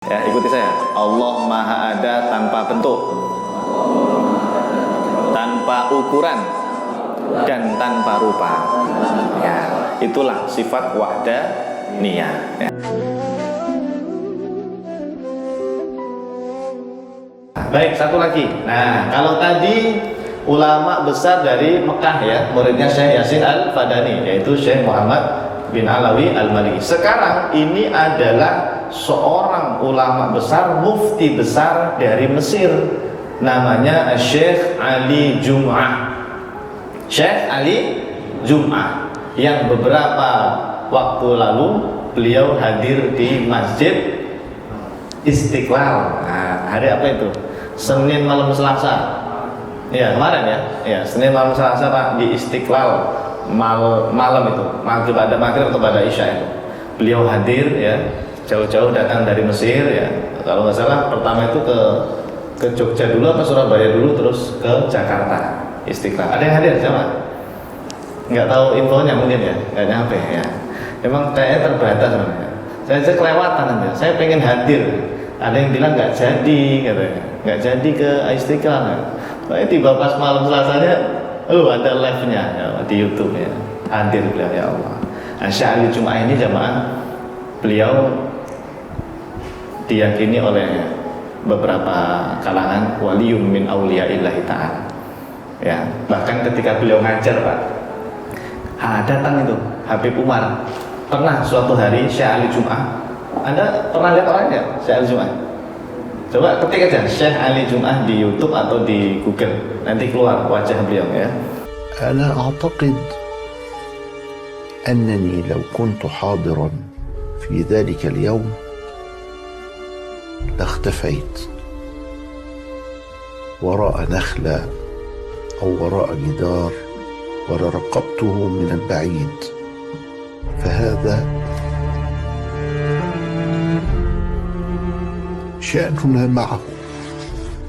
Ya, ikuti saya. Allah Maha Ada tanpa bentuk, tanpa ukuran, dan tanpa rupa. Ya, itulah sifat wahdaniyah. Ya. Baik, satu lagi. Nah, kalau tadi ulama besar dari Mekah ya, muridnya Syekh Yasin Al-Fadani, yaitu Syekh Muhammad bin Alawi Al-Maliki. Sekarang ini adalah seorang ulama besar, mufti besar dari Mesir, namanya Syekh Ali Jum'ah. Syekh Ali Jum'ah yang beberapa waktu lalu beliau hadir di Masjid Istiqlal. Nah, hari apa itu? Senin malam Selasa. Ya, kemarin ya. Ya, Senin malam Selasa Pak, di Istiqlal malam itu, maghrib atau pada Isya itu. Beliau hadir ya, jauh-jauh datang dari Mesir ya. Kalau nggak salah pertama itu ke Jogja dulu atau Surabaya dulu, terus ke Jakarta Istiqlal. Ada yang hadir siapa? Nggak tahu infonya mungkin ya, nggak nyampe ya. Emang kayaknya terbatas sebenarnya. Saya kelewatan aja. Saya pengen hadir. Ada yang bilang nggak jadi katanya, nggak jadi ke Istiqlal. Saya tiba pas malam Selasanya, ada live-nya ya, di YouTube ya. Hadir beliau, ya Allah. Syekh Ali Jum'ah ini jamaah, beliau diyakini oleh beberapa kalangan waliyun min auliya'illahi ta'ala. Ya, bahkan ketika beliau ngajar Pak, datang itu Habib Umar. Pernah suatu hari Syekh Ali Jum'ah, Anda pernah lihat orangnya Syekh Ali Jum'ah? Coba ketik aja Syekh Ali Jum'ah di YouTube atau di Google, nanti keluar wajah beliau ya. أنا أعتقد أنني لو كنت حاضرا في ذلك اليوم لاختفيت وراء نخلة أو وراء جدار ولراقبته من البعيد، فهذا شأننا معه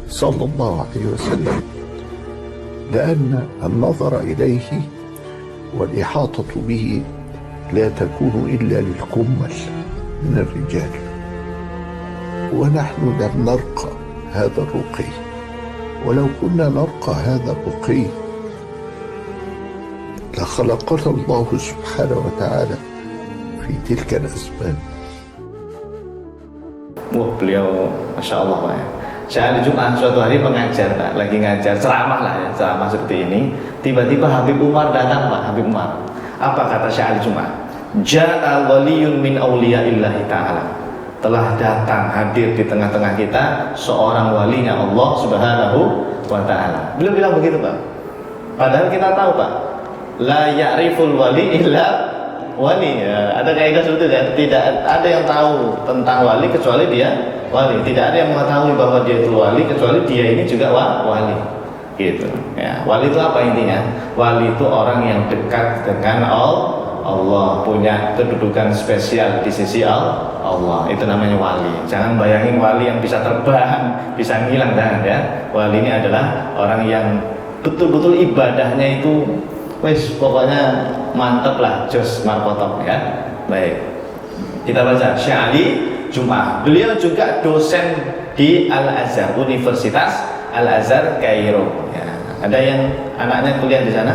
صلى الله عليه وسلم، لأن النظر إليه والإحاطة به لا تكون إلا للكمل من الرجال، ونحن لم نرقى هذا الرقي، ولو كنا نرقى هذا الرقي لخلقنا الله سبحانه وتعالى في تلك الأزمان. Beliau Masya Allah Pak ya. Syekh Ali Jum'ah suatu hari mengajar Pak, lagi ngajar ceramah lah ya, ceramah seperti ini. Tiba-tiba Habib Umar datang Pak, Habib Umar. Apa kata Syekh Ali Jum'ah? Ja'a waliyun min auliya'illahi ta'ala. Telah datang hadir di tengah-tengah kita seorang walinya Allah Subhanahu wa ta'ala. Beliau bilang begitu Pak. Padahal kita tahu Pak, la ya'riful wali illa wali ya. Ada kaidah seperti itu ya. Tidak ada yang tahu tentang wali kecuali dia wali. Tidak ada yang mengetahui bahwa dia itu wali kecuali dia ini juga wali. Gitu. Ya. Wali itu apa intinya? Wali itu orang yang dekat dengan Allah, punya kedudukan spesial di sisi Allah. Itu namanya wali. Jangan bayangin wali yang bisa terbang, bisa ngilang, jangan ya. Wali ini adalah orang yang betul-betul ibadahnya itu wes pokoknya mantep lah, jos markotop ya. Baik, kita baca Syekh Ali Jum'ah. Beliau juga dosen di Al-Azhar, Universitas Al-Azhar Kairo ya. Ada yang anaknya kuliah di sana?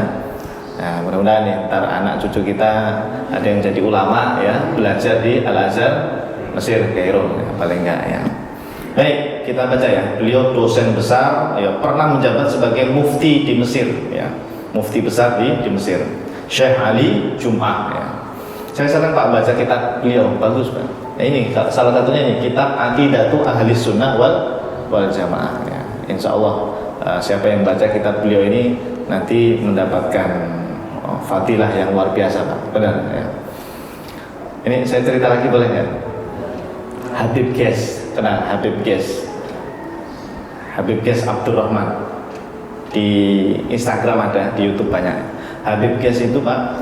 Nah, mudah-mudahan nih, ntar anak cucu kita ada yang jadi ulama ya, belajar di Al-Azhar Mesir Kairo ya, paling enggak ya. Baik, kita baca ya. Beliau dosen besar ya, pernah menjabat sebagai mufti di Mesir ya. Mufti besar di Mesir, Syekh Ali Jum'ah ya. Saya saran Pak baca kitab beliau, bagus Pak. Nah, ini salah satunya ini kitab Aqidatu Ahli Sunnah wal Jamaah ya. Insya Allah siapa yang baca kitab beliau ini nanti mendapatkan fadilah yang luar biasa Pak. Benar ya. Ini saya cerita lagi boleh ya? Habib Ges, kenal Habib Ges? Habib Ges Abdurrahman. Di Instagram ada, di YouTube banyak. Habib Ges itu Pak,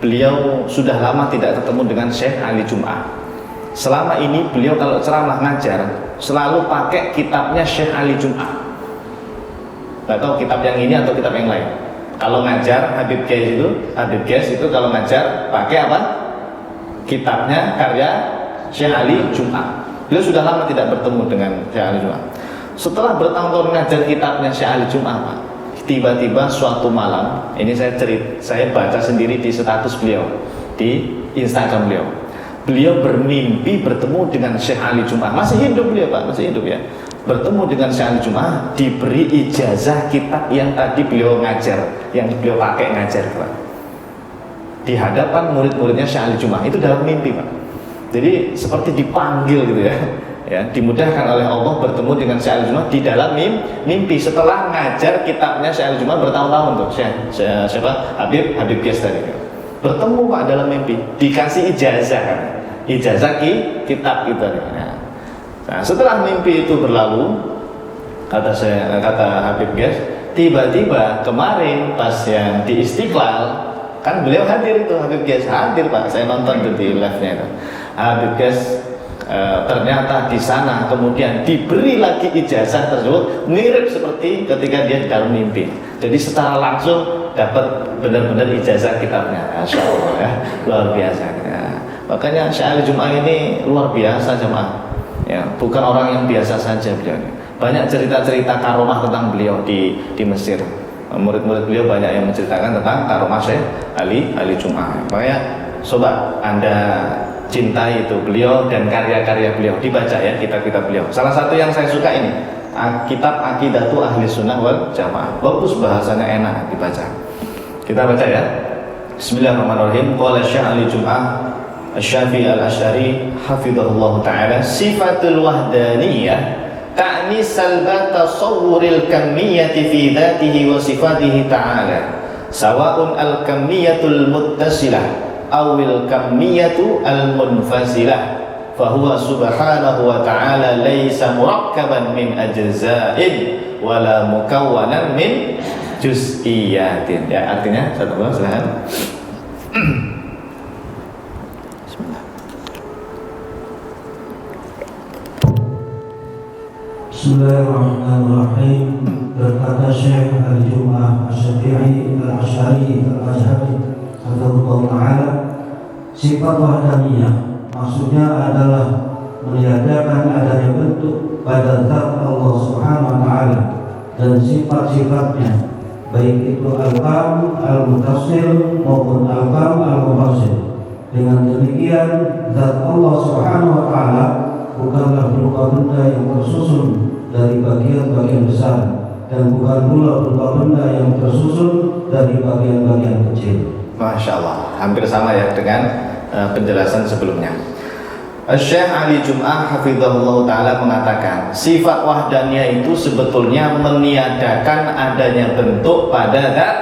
beliau sudah lama tidak ketemu dengan Syekh Ali Jum'ah. Selama ini beliau kalau ceramah ngajar selalu pakai kitabnya Syekh Ali Jum'ah. Gak tahu kitab yang ini atau kitab yang lain. Kalau ngajar Habib Ges itu kalau ngajar pakai apa? Kitabnya karya Syekh Ali Jum'ah. Beliau sudah lama tidak bertemu dengan Syekh Ali Jum'ah. Setelah bertahun-tahun ngajar kitabnya Syekh Ali Jum'ah, Pak, tiba-tiba suatu malam, ini saya baca sendiri di status beliau di Instagram beliau. Beliau bermimpi bertemu dengan Syekh Ali Jum'ah. Masih hidup beliau, Pak, masih hidup ya. Bertemu dengan Syekh Ali Jum'ah, diberi ijazah kitab yang tadi beliau ngajar, yang beliau pakai ngajar, Pak. Di hadapan murid-muridnya Syekh Ali Jum'ah, itu dalam mimpi, Pak. Jadi seperti dipanggil gitu ya. Ya, dimudahkan oleh Allah bertemu dengan Syekh Ali Jum'ah di dalam mimpi setelah ngajar kitabnya Syekh Ali Jum'ah bertahun-tahun tuh. Siapa? Habib Ghaz tadi. Bertemu, Pak, dalam mimpi, dikasih ijazah kan. Ijazah kitab kita. Nah, setelah mimpi itu berlalu, kata Habib Ghaz, tiba-tiba kemarin pas yang di Istiqlal, kan beliau hadir itu, Habib Ghaz hadir, Pak, saya nonton tuh di live-nya itu. Habib Ghaz ternyata di sana kemudian diberi lagi ijazah tersebut mirip seperti ketika dia di dalam mimpi. Jadi secara langsung dapat benar-benar ijazah kitabnya. Masya Allah ya, luar biasa ya. Makanya Syekh Ali Jum'ah ini luar biasa jemaah ya, bukan orang yang biasa saja beliau. Banyak cerita-cerita karomah tentang beliau di Mesir. Murid-murid beliau banyak yang menceritakan tentang karomah Syekh Ali Jum'ah. Makanya coba Anda cintai itu beliau dan karya-karya beliau, dibaca ya kitab-kitab beliau. Salah satu yang saya suka ini kitab Aqidatu Ahli Sunnah wal Jamaah, bagus, bahasanya enak dibaca. Kita baca ya. Bismillahirrahmanirrahim. Qala Syekh Ali Jum'ah Asy-Syafi'i Al-Asy'ari hafizahullah taala, sifatul wahdaniyah ta'ni salbat tasawwuril kamiyyati fi dzatihi wa sifatihi ta'ala, sawa'un al-kammiyatul muttasilah awil kamiyatu al-munfasilah, fahuwa subhanahu wa ta'ala laysa murakkaban min ajza'in wala mukawwanan min juz'iyatin. Ya, artinya satu bulan silahkan. Bismillah. Bismillahirrahmanirrahim. Berkata Syekh Ali Jum'ah Asy-Syafi'i Al-Asy'ari Al-Azhari Alhamdulillah Ta'ala, sifat wahdaniyah maksudnya adalah meniadakan adanya bentuk pada zat Allah Subhanahu wa Ta'ala dan sifat-sifatnya, baik itu al-kam, al-mutasil maupun al-kam, al-mufasil. Dengan demikian zat Allah Subhanahu wa Ta'ala bukanlah berupa benda yang tersusun dari bagian-bagian besar dan bukan pula berupa benda yang tersusun dari bagian-bagian kecil. Masya Allah, hampir sama ya dengan penjelasan sebelumnya. Syekh Ali Jum'ah hafizahullah ta'ala mengatakan, sifat wahdaniyah itu sebetulnya meniadakan adanya bentuk pada zat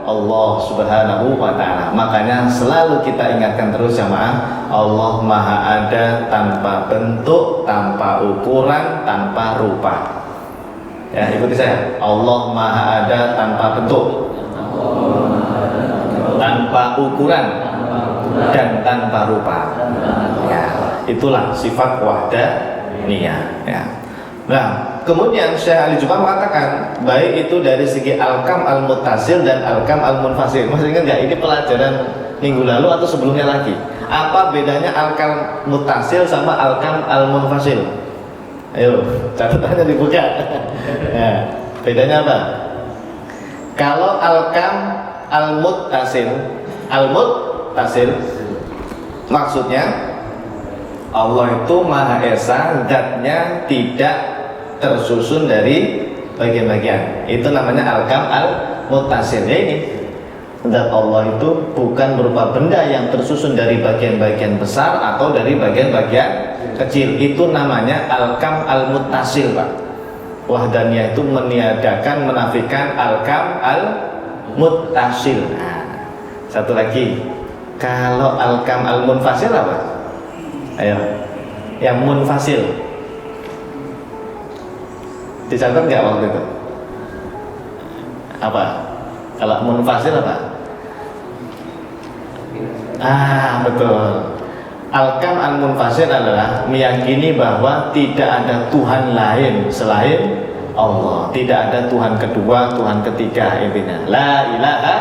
Allah Subhanahu wa ta'ala. Makanya selalu kita ingatkan terus jamaah, Allah Maha ada tanpa bentuk, tanpa ukuran, tanpa rupa. Ya, ikuti saya. Allah Maha ada tanpa bentuk, tanpa ukuran, dan tanpa rupa. Ya, itulah sifat wahdaniyah. Ya. Nah, kemudian Syekh Ali Jum'ah mengatakan baik itu dari segi al-kam al-muttasil dan al-kam al-munfasil. Masih ingat nggak ini pelajaran minggu lalu atau sebelumnya lagi? Apa bedanya al-kam muttasil sama al-kam al-munfasil? Ayo, catatannya dibuka. Ya, bedanya apa? Kalau al-kam al-muttasil maksudnya Allah itu Maha Esa, zatnya tidak tersusun dari bagian-bagian. Itu namanya al-kam al-muttasil. Ya, ini zat Allah itu bukan berupa benda yang tersusun dari bagian-bagian besar atau dari bagian-bagian kecil. Itu namanya al-kam al-muttasil, Pak. Wahdaniyah itu meniadakan, menafikan al-kam al-muttasil. Nah, satu lagi, kalau al-kam al-munfasil apa? Ayo, yang munfasil dicatat nggak waktu itu? Apa? Kalau munfasil apa? Betul. Al-kam al-munfasil adalah meyakini bahwa tidak ada Tuhan lain selain Allah, tidak ada Tuhan kedua, Tuhan ketiga, intinya la ilaha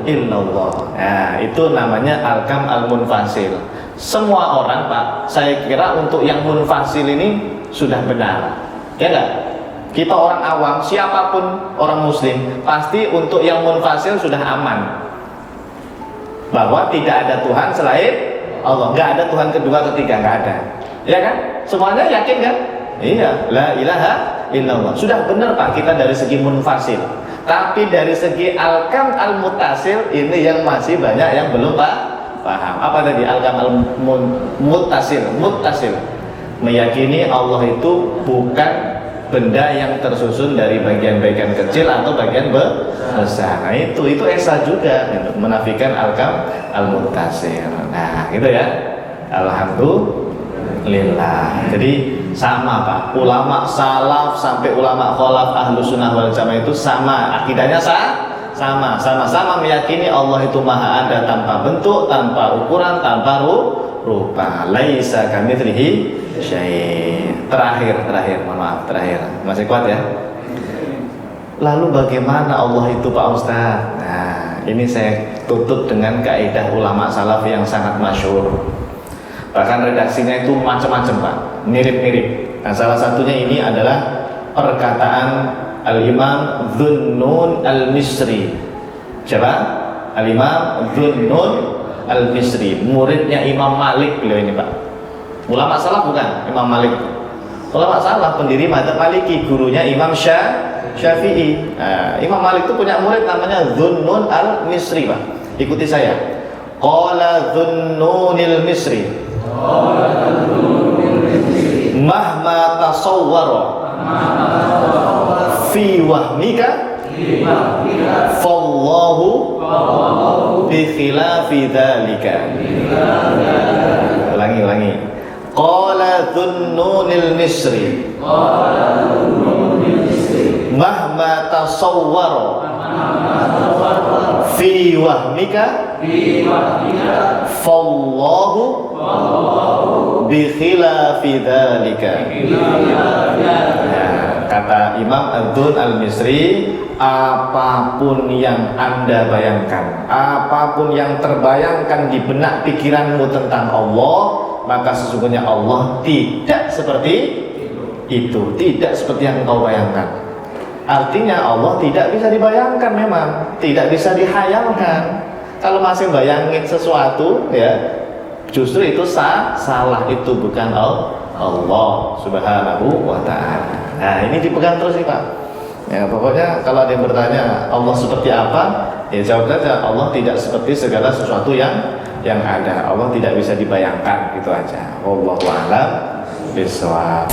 illallah. Nah, itu namanya al-kam al-munfasil. Semua orang Pak, saya kira untuk yang munfasil ini sudah benar, ya enggak? Kita orang awam, siapapun orang muslim, pasti untuk yang munfasil sudah aman, bahwa tidak ada Tuhan selain Allah, nggak ada Tuhan kedua ketiga, nggak ada, ya kan? Semuanya yakin kan? Iya, la ilaha illallah. Sudah benar Pak kita dari segi munfasil. Tapi dari segi al-kam al-muttasil ini yang masih banyak yang belum paham. Apa tadi al-kam al-muttasil? Muttasil, meyakini Allah itu bukan benda yang tersusun dari bagian-bagian kecil atau bagian besar. Nah itu esa juga menafikan al-kam al-muttasil. Nah gitu ya. Alhamdulillah. Jadi sama Pak, ulama salaf sampai ulama khalaf ahlus sunnah wal jamaah itu sama, akidahnya sama-sama meyakini Allah itu maha ada tanpa bentuk, tanpa ukuran, tanpa rupa. Laisa kamitslihi syai'. Terakhir, mohon maaf, terakhir. Masih kuat ya? Lalu bagaimana Allah itu Pak Ustaz? Nah, ini saya tutup dengan kaidah ulama salaf yang sangat masyhur. Bahkan redaksinya itu macam-macam Pak, mirip-mirip. Nah, salah satunya ini adalah perkataan Al-Imam Dhunnun Al-Misri. Siapa? Al-Imam Dhunnun Al-Misri, muridnya Imam Malik beliau ini Pak. Ulama salaf bukan Imam Malik. Ulama salaf pendiri madzhab Maliki, gurunya Imam Syafi'i. Nah, Imam Malik itu punya murid namanya Dhunnun Al-Misri Pak. Ikuti saya. Qala Dhunnunil Misri, mahma tasawwara fi wahmika fallahu bi khilafi dzalika. Ulangi. Qala Dhunnunil Misri, mahma tasawwara fi wahmika fallahu bi khilafi dzalika. Kata Imam Ad-Dhun Al-Misri, apapun yang Anda bayangkan, apapun yang terbayangkan di benak pikiranmu tentang Allah, maka sesungguhnya Allah tidak seperti itu, tidak seperti yang kau bayangkan. Artinya Allah tidak bisa dibayangkan, memang tidak bisa dihayalkan. Kalau masih bayangin sesuatu ya, justru itu salah, itu bukan Allah Subhanahu wa ta'ala. Nah ini dipegang terus nih Pak ya, pokoknya kalau ada yang bertanya Allah seperti apa, ya jawab saja Allah tidak seperti segala sesuatu yang ada. Allah tidak bisa dibayangkan, gitu aja. Wallahu a'lam bishawab.